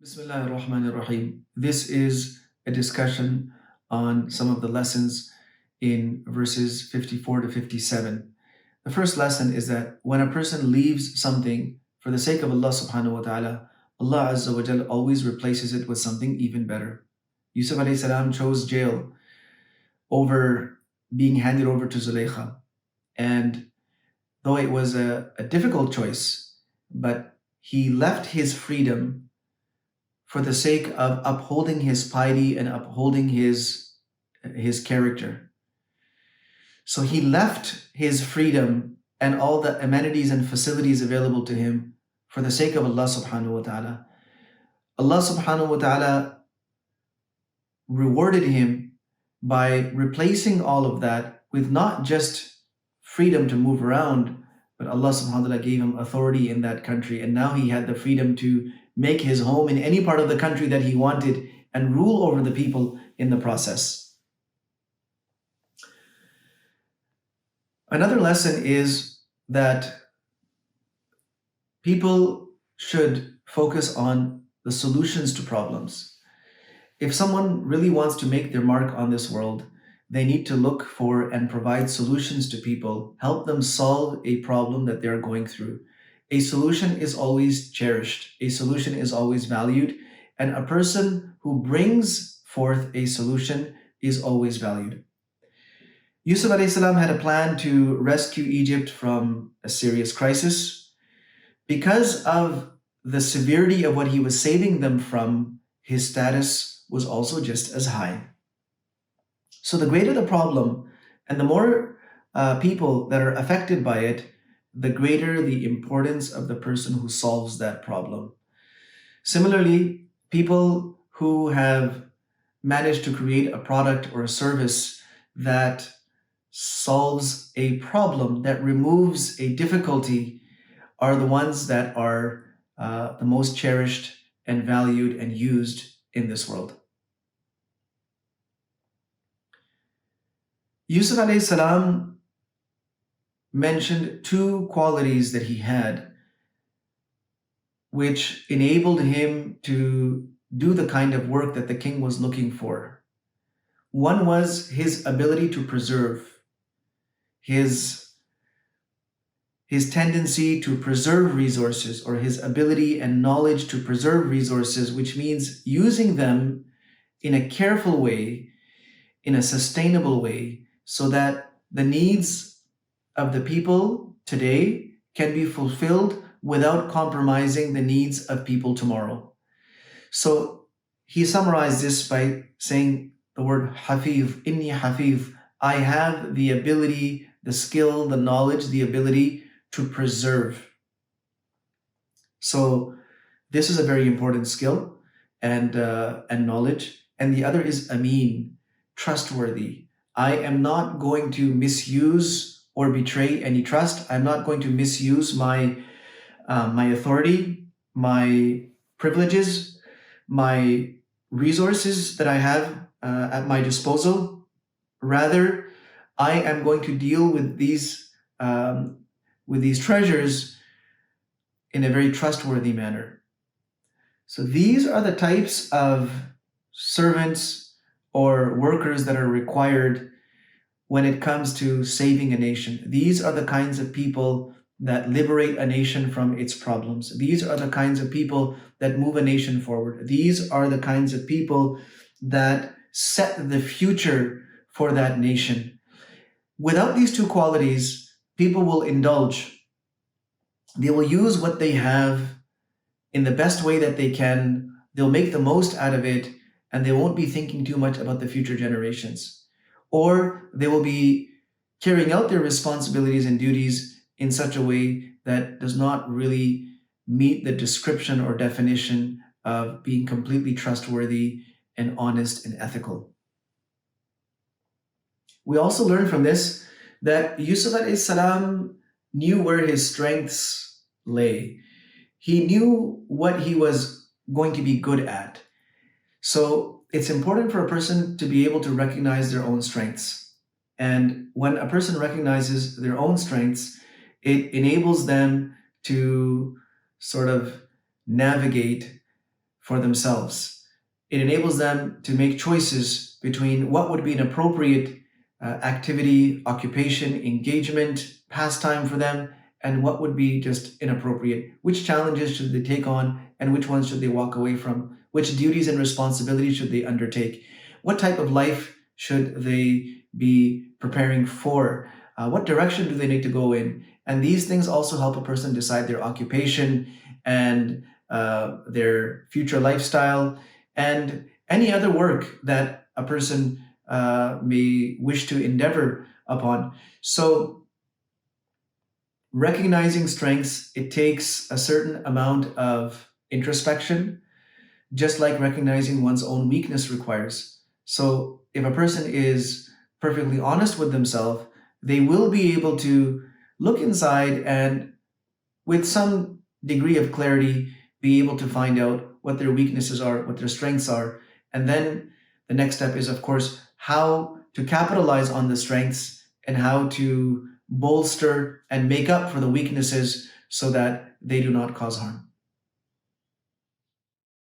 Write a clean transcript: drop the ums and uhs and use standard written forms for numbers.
Bismillah ar-Rahman ar-Rahim. This is a discussion on some of the lessons in verses 54 to 57. The first lesson is that when a person leaves something for the sake of Allah subhanahu wa ta'ala, Allah Azza wa Jal always replaces it with something even better. Yusuf alayhi salam chose jail over being handed over to Zulaykha. And though it was a difficult choice, but he left his freedom for the sake of upholding his piety and upholding his character. So he left his freedom and all the amenities and facilities available to him for the sake of Allah subhanahu wa ta'ala. Allah subhanahu wa ta'ala rewarded him by replacing all of that with not just freedom to move around, but Allah subhanahu wa ta'ala gave him authority in that country, and now he had the freedom to make his home in any part of the country that he wanted and rule over the people in the process. Another lesson is that people should focus on the solutions to problems. If someone really wants to make their mark on this world, they need to look for and provide solutions to people, help them solve a problem that they're going through. A solution is always cherished, a solution is always valued, and a person who brings forth a solution is always valued. Yusuf alayhi salam had a plan to rescue Egypt from a serious crisis. Because of the severity of what he was saving them from, his status was also just as high. So the greater the problem and the more people that are affected by it, the greater the importance of the person who solves that problem. Similarly, people who have managed to create a product or a service that solves a problem, that removes a difficulty, are the ones that are the most cherished and valued and used in this world. Yusuf alayhi salam mentioned two qualities that he had which enabled him to do the kind of work that the king was looking for. One was his ability to preserve, his tendency to preserve resources, or his ability and knowledge to preserve resources, which means using them in a careful way, in a sustainable way, so that the needs of the people today can be fulfilled without compromising the needs of people tomorrow. So he summarized this by saying the word hafiz, inni hafiz. I have the ability, the skill, the knowledge, the ability to preserve. So this is a very important skill and knowledge. And the other is ameen, trustworthy. I am not going to misuse or betray any trust. I'm not going to misuse my authority, my privileges, my resources that I have at my disposal. Rather, I am going to deal with these treasures in a very trustworthy manner. So these are the types of servants or workers that are required when it comes to saving a nation. These are the kinds of people that liberate a nation from its problems. These are the kinds of people that move a nation forward. These are the kinds of people that set the future for that nation. Without these two qualities, people will indulge. They will use what they have in the best way that they can. They'll make the most out of it, and they won't be thinking too much about the future generations. Or they will be carrying out their responsibilities and duties in such a way that does not really meet the description or definition of being completely trustworthy and honest and ethical. We also learn from this that Yusuf alayhi salam knew where his strengths lay. He knew what he was going to be good at. So it's important for a person to be able to recognize their own strengths. And when a person recognizes their own strengths, it enables them to sort of navigate for themselves. It enables them to make choices between what would be an appropriate activity, occupation, engagement, pastime for them, and what would be just inappropriate. Which challenges should they take on, and which ones should they walk away from? Which duties and responsibilities should they undertake? What type of life should they be preparing for? What direction do they need to go in? And these things also help a person decide their occupation and their future lifestyle and any other work that a person may wish to endeavor upon. So, recognizing strengths, it takes a certain amount of introspection, just like recognizing one's own weakness requires. So, if a person is perfectly honest with themselves, they will be able to look inside and, with some degree of clarity, be able to find out what their weaknesses are, what their strengths are. And then the next step is, of course, how to capitalize on the strengths and how to bolster and make up for the weaknesses so that they do not cause harm.